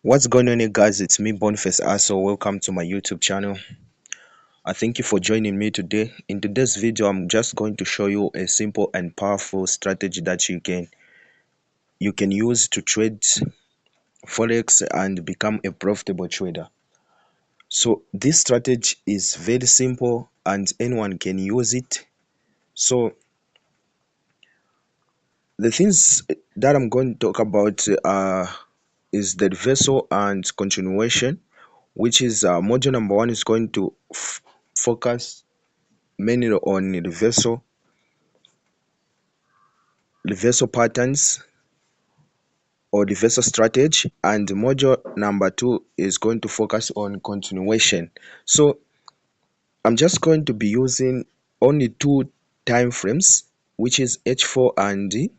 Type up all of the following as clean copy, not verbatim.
What's going on here, guys? It's me, Boniface Hustle. Welcome to my YouTube channel. I thank you for joining me today. In today's video, I'm just going to show you a simple and powerful strategy that you can use to trade forex and become a profitable trader. So this strategy is very simple and anyone can use it. So the things that I'm going to talk about is the reversal and continuation, which is module number one is going to focus mainly on reversal patterns or reversal strategy, and module number two is going to focus on continuation. So I'm just going to be using only two time frames, which is H4 and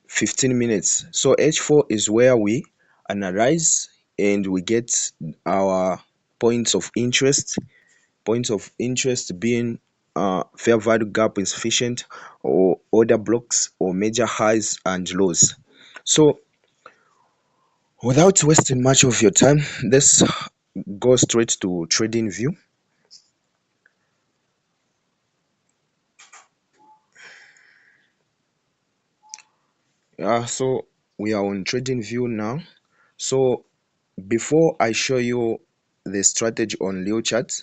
15 minutes. So H4 is where we analyze and we get our points of interest being fair value gap insufficient, or order blocks, or major highs and lows. So without wasting much of your time, let's go straight to trading view. So we are on trading view now. So before I show you the strategy on Leo chart,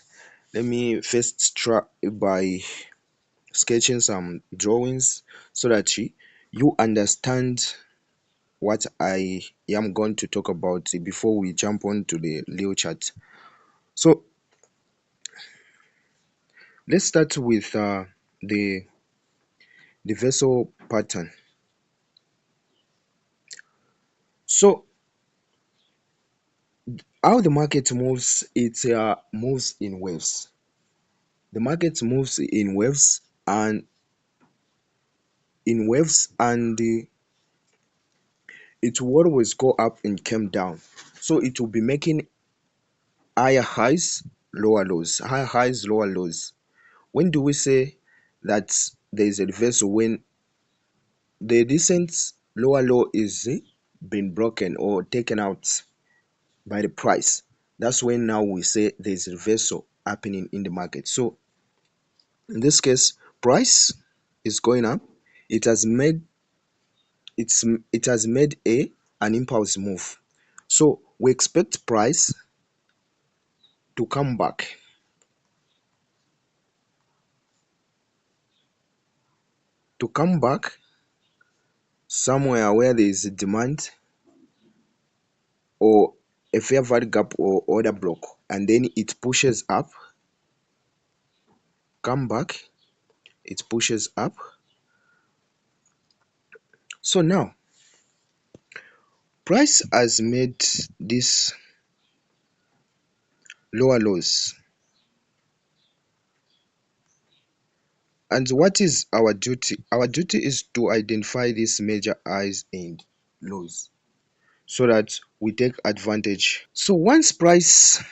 let me first try by sketching some drawings so that you understand what I am going to talk about before we jump on to the Leo chart. So let's start with the reversal pattern. So how the market moves, it moves in waves. The market moves in waves, and it will always go up and come down. So it will be making higher highs, lower lows, higher highs, lower lows. When do we say that there is a reversal? When the recent lower low is been broken or taken out by the price, that's when now we say there's reversal happening in the market. So in this case, price is going up. It has made it has made an impulse move. So we expect price to come back, somewhere where there is a demand or a fair value gap or order block, and then it pushes up, come back, it pushes up. So now price has made this lower lows, and what is our duty? Our duty is to identify these major highs and lows so that we take advantage. So once price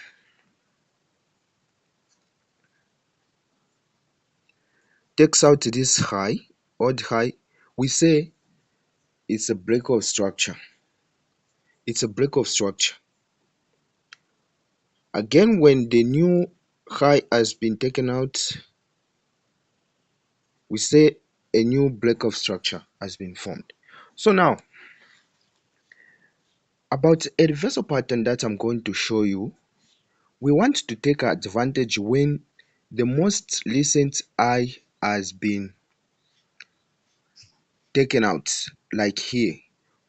takes out this high, odd high, we say it's a break of structure. It's a break of structure. Again, when the new high has been taken out, we say a new break of structure has been formed. So now, about a reversal pattern that I'm going to show you, we want to take advantage when the most recent high has been taken out, like here.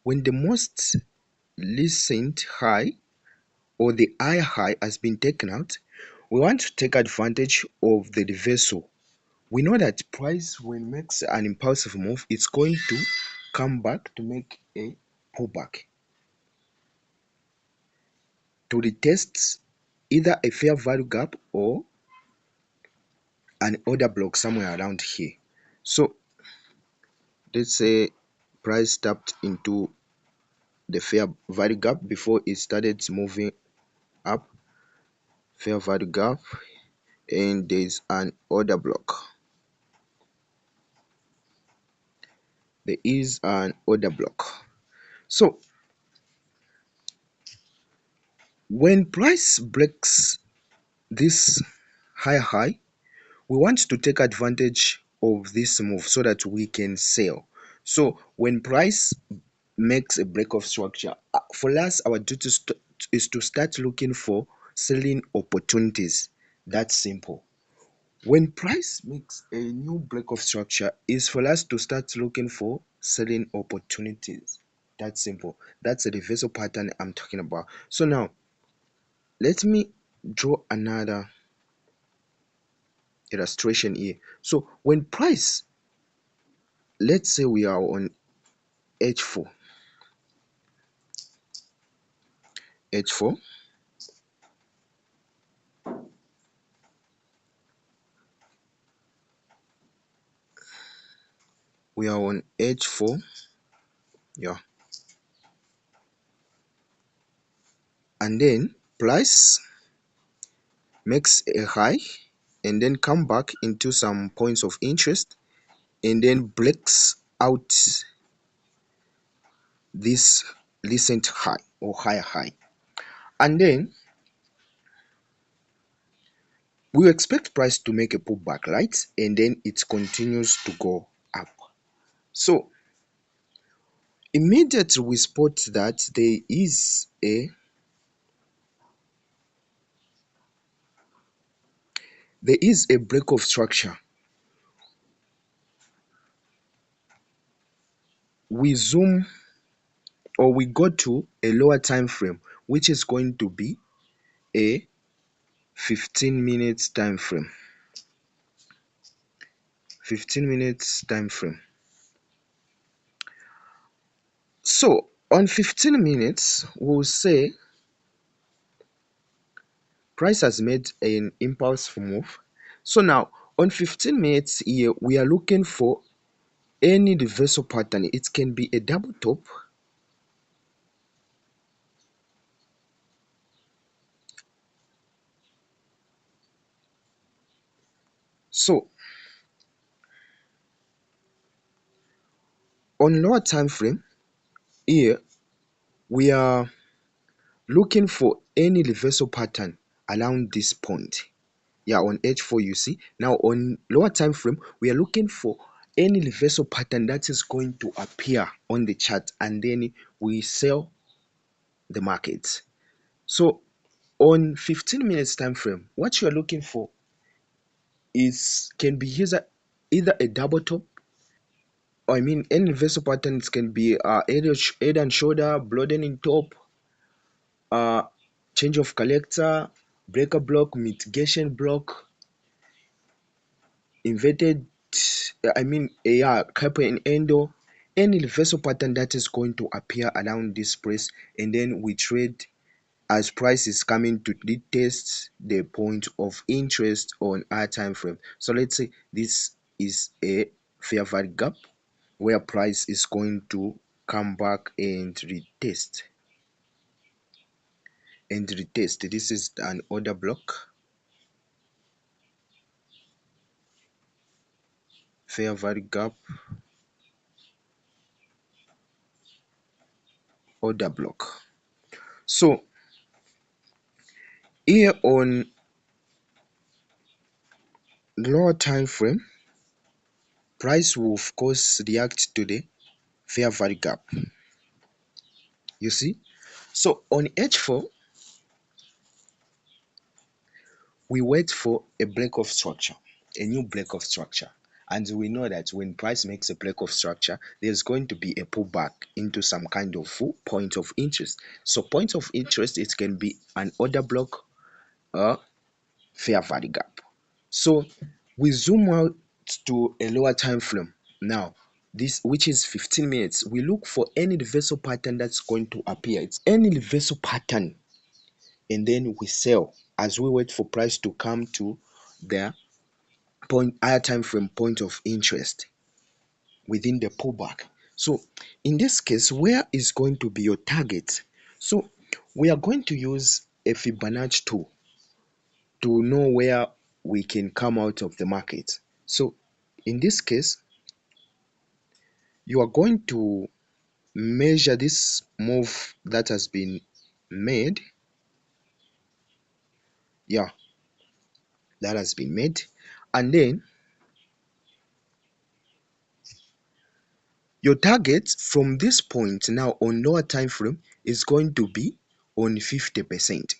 When the most recent high or the high has been taken out, we want to take advantage of the reversal. We know that price, when makes an impulsive move, it's going to come back to make a pullback to retest either a fair value gap or an order block somewhere around here. So let's say price tapped into the fair value gap before it started moving up, fair value gap, and there's an order block. There is an order block. So When price breaks this higher high, we want to take advantage of this move so that we can sell. So when price makes a break of structure, for us our duty is to start looking for selling opportunities. That's simple. When price makes a new break of structure, is for us to start looking for selling opportunities. That's simple. That's a reversal pattern I'm talking about. So now let me draw another illustration here. So when price, let's say we are on H4, H4, we are on H4, yeah, and then price makes a high and then come back into some points of interest and then breaks out this recent high or higher high, and then we expect price to make a pullback, right? And then it continues to go up. So immediately we spot that there is a break of structure. We zoom or we go to a lower time frame, which is going to be a 15 minutes time frame. 15 minutes time frame. So on 15 minutes, we'll say price has made an impulse move. So now on 15 minutes here, we are looking for any reversal pattern. It can be a double top, so on lower time frame here, we are looking for any reversal pattern around this point. Yeah, on H4 you see. Now on lower time frame, we are looking for any reversal pattern that is going to appear on the chart, and then we sell the market. So on 15 minutes time frame, what you are looking for is can be either a double top, or I mean any reversal patterns can be head and shoulder, broadening top, uh change of collector, breaker block, mitigation block, inverted, I mean, yeah, kappa and endo, any reversal pattern that is going to appear around this price, and then we trade as price is coming to retest the point of interest on our time frame. So let's say this is a fair value gap where price is going to come back and retest. This is an order block, fair value gap, order block. So here on lower time frame, price will of course react to the fair value gap. You see, so on H4 we wait for a break of structure, a new break of structure, and we know that when price makes a break of structure, there's going to be a pullback into some kind of point of interest. So point of interest, it can be an order block or fair value gap. So we zoom out to a lower time frame now, this which is 15 minutes. We look for any reversal pattern that's going to appear. It's any reversal pattern, and then we sell as we wait for price to come to the higher time frame point of interest within the pullback. So in this case, where is going to be your target? So we are going to use a Fibonacci tool to know where we can come out of the market. So in this case, you are going to measure this move that has been made Yeah, that has been made. And then your target from this point now on lower time frame is going to be on 50%.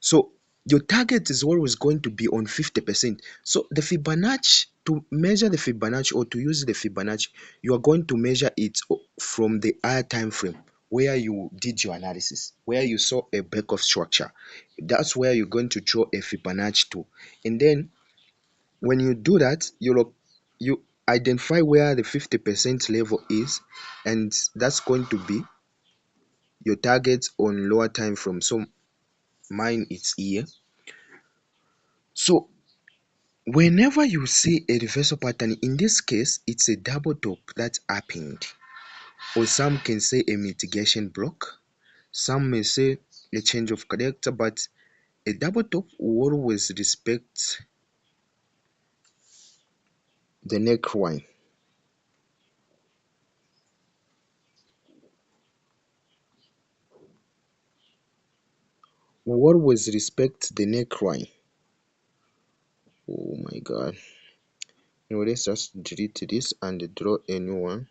So your target is always going to be on 50%. So the Fibonacci, to measure the Fibonacci or to use the Fibonacci, you are going to measure it from the higher time frame where you did your analysis, where you saw a break of structure. That's where you're going to draw a Fibonacci to. And then when you do that, you identify where the 50% level is, and that's going to be your target on lower time frame. So mine is here. So whenever you see a reversal pattern, in this case, it's a double top that happened, or some can say a mitigation block, some may say a change of character, but a double top will always respect the neckline. Will always respect the neckline. Oh my god. Let's just delete this and draw a new one.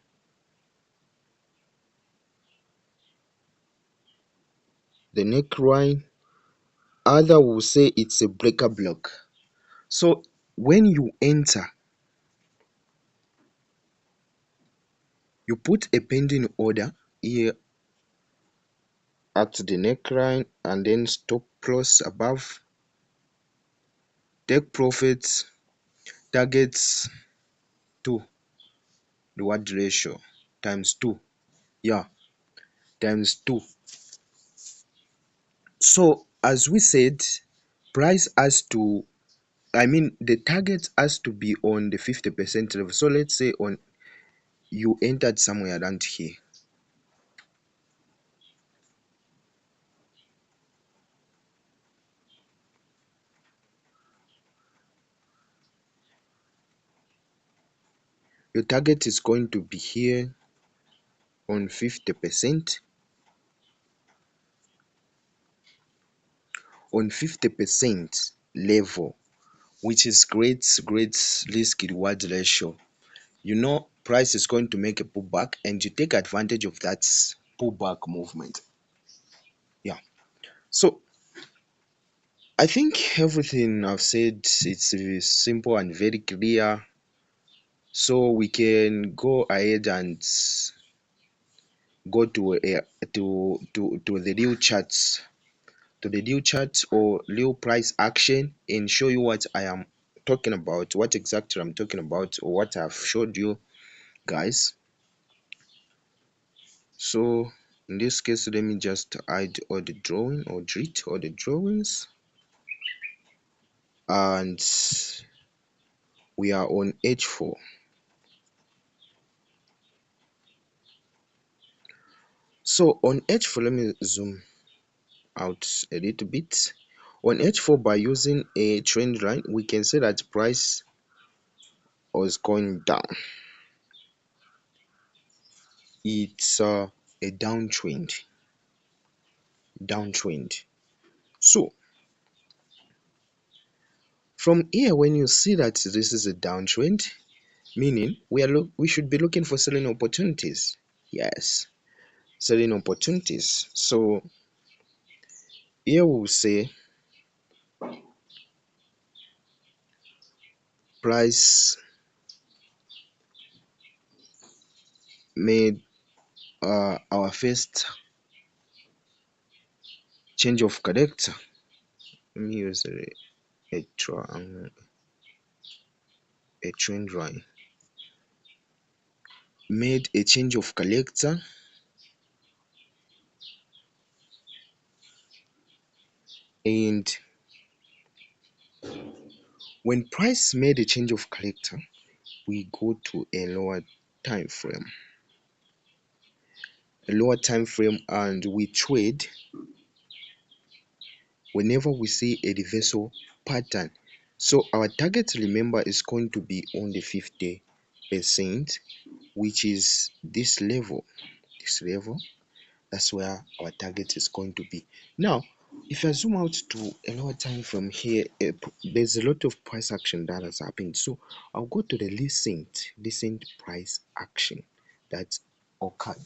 The neckline, other will say it's a breaker block. So when you enter, you put a pending order here at the neckline and then stop loss above, take profits, targets 2, reward ratio times 2. Yeah, times 2. So as we said, price has to, I mean the target has to be on the 50% level. So let's say on you entered somewhere around here. Your target is going to be here on 50%. On 50% level, which is great risk reward ratio. You know price is going to make a pullback and you take advantage of that pullback movement. Yeah. So I think everything I've said, it's simple and very clear. So we can go ahead and go to the real charts, to the real chart or real price action, and show you what I am talking about, what exactly I'm talking about, or what I've showed you guys. So in this case, let me just hide all the drawing or delete all the drawings, and we are on H4. So on H4, let me zoom out a little bit. On H4, by using a trend line, we can say that price was going down. It's a downtrend. So from here, when you see that this is a downtrend, meaning we should be looking for selling opportunities. Yes, selling opportunities. So here we'll say price made our first change of character. Let me use a trend line. Made a change of character, and when price made a change of character, we go to a lower time frame. And we trade whenever we see a reversal pattern. So our target, remember, is going to be on the 50%, which is this level. That's where our target is going to be. Now If I zoom out to a lower time from here, there's a lot of price action that has happened. So I'll go to the recent price action that occurred.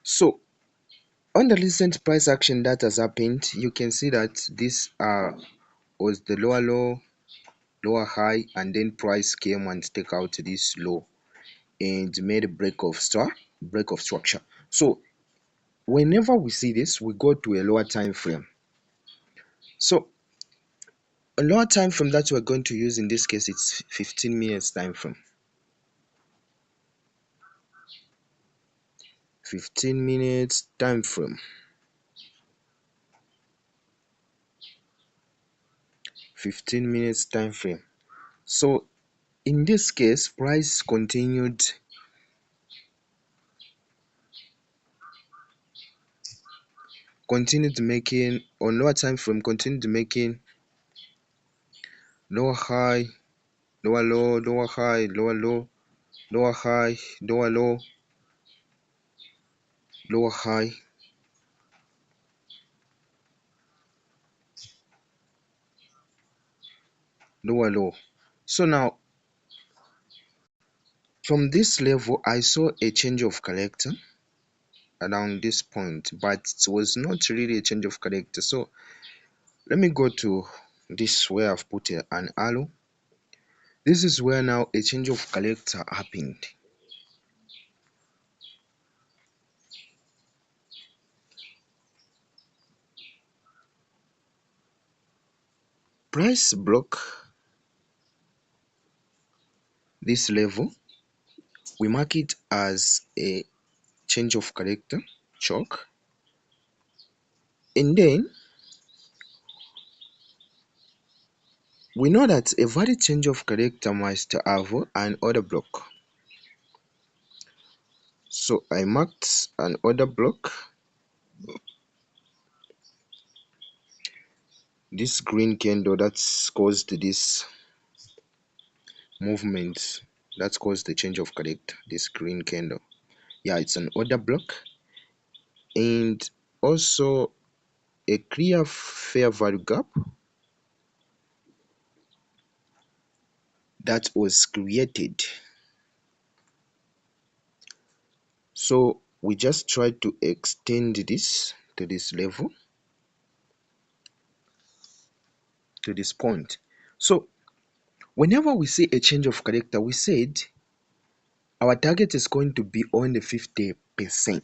So on the recent price action that has happened, you can see that this was the lower low, lower high, and then price came and take out this low and made a break of structure. So whenever we see this, we go to a lower time frame. So a lower time frame that we're going to use in this case, it's 15 minutes time frame. 15 minutes time frame. 15 minutes time frame. So in this case, price continued making on lower time frame, continued making lower high, lower low, lower high, lower low, lower high, lower low, lower high, lower low. So now from this level, I saw a change of character around this point, but it was not really a change of character. So let me go to this where I've put an arrow. This is where now a change of character happened. Price broke this level. We mark it as a change of character, chalk. And then we know that a valid change of character must have an order block. So I marked an order block. This green candle that's caused this movement, that's caused the change of character, this green candle. Yeah, it's an order block. And also a clear fair value gap that was created. So we just try to extend this to this level, to this point. So whenever we see a change of character, we said our target is going to be on the 50%.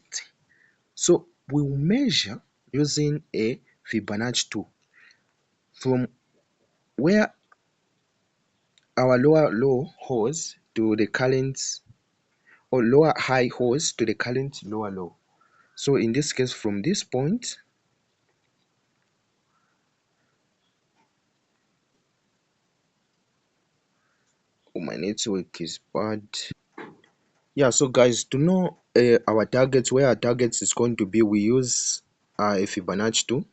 So we will measure using a Fibonacci tool from where our lower low holds to the current, or lower high holds to the current lower low. So in this case, from this point, oh, my network is bad. Yeah, so guys, to know our targets, where our targets is going to be, we use a Fibonacci tool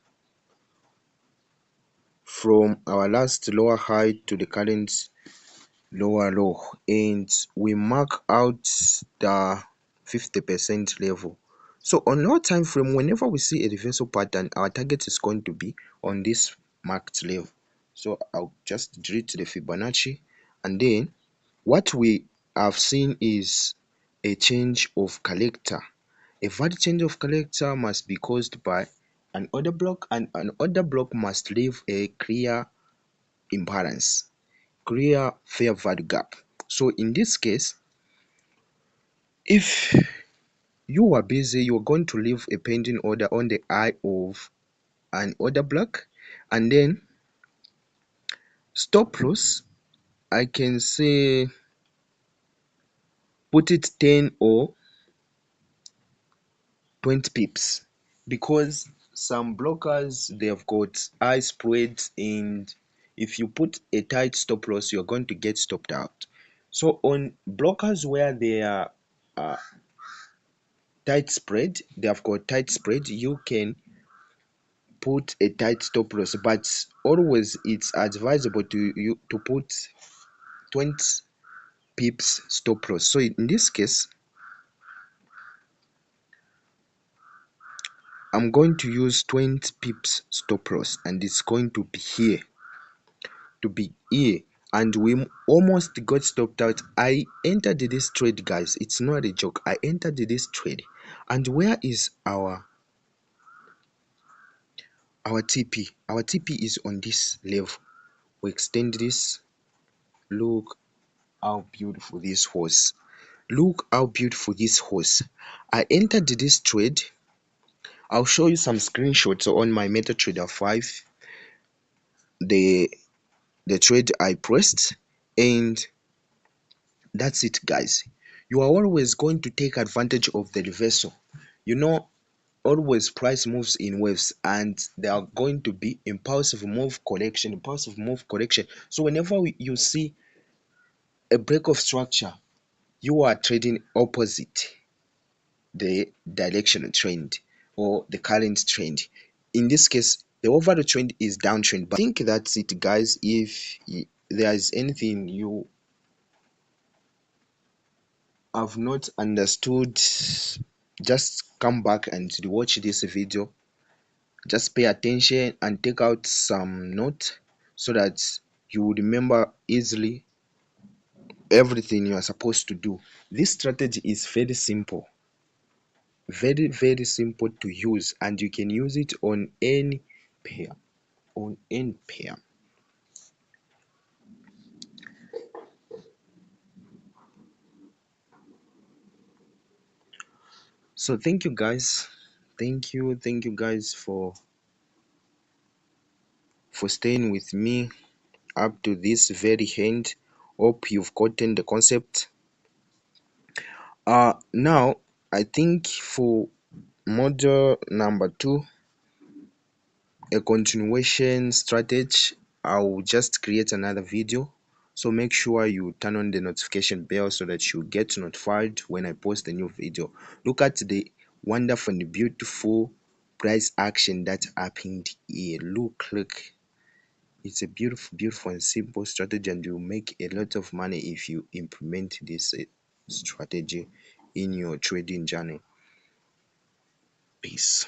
from our last lower high to the current lower low, and we mark out the 50% level. So on lower time frame, whenever we see a reversal pattern, our target is going to be on this marked level. So I'll just delete the Fibonacci, and then what we have seen is a change of character. A valid change of character must be caused by an order block, and an order block must leave a clear imbalance, clear fair value gap. So in this case, if you are busy, you're going to leave a pending order on the eye of an order block, and then stop loss, I can say put it 10 or 20 pips, because some blockers, they've got high spreads, and if you put a tight stop loss, you're going to get stopped out. So on blockers where they are tight spread, they have got tight spread, you can put a tight stop loss, but always it's advisable to put 20 pips stop loss. So in this case, I'm going to use 20 pips stop loss, and it's going to be here, and we almost got stopped out. I entered this trade, guys. It's not a joke. I entered this trade, and where is our TP? Our TP is on this level. We extend this. Look how beautiful this horse. Look how beautiful this horse. I entered this trade. I'll show you some screenshots on my MetaTrader 5, the trade I pressed, and that's it, guys. You are always going to take advantage of the reversal. You know, always price moves in waves, and there are going to be impulsive move correction. So whenever you see a break of structure, you are trading opposite the directional trend or the current trend. In this case, the overall trend is downtrend. But I think that's it, guys. If there is anything you have not understood, just come back and watch this video. Just pay attention and take out some note so that you will remember easily everything you are supposed to do. This strategy is very simple, very simple to use, and you can use it on any pair. So thank you, guys. Thank you guys for staying with me up to this very end. Hope you've gotten the concept. Now I think for module number 2, a continuation strategy, I'll just create another video. So make sure you turn on the notification bell so that you get notified when I post a new video. Look at the wonderful and beautiful price action that happened here. Look, it's a beautiful and simple strategy, and you'll make a lot of money if you implement this strategy in your trading journey. Peace.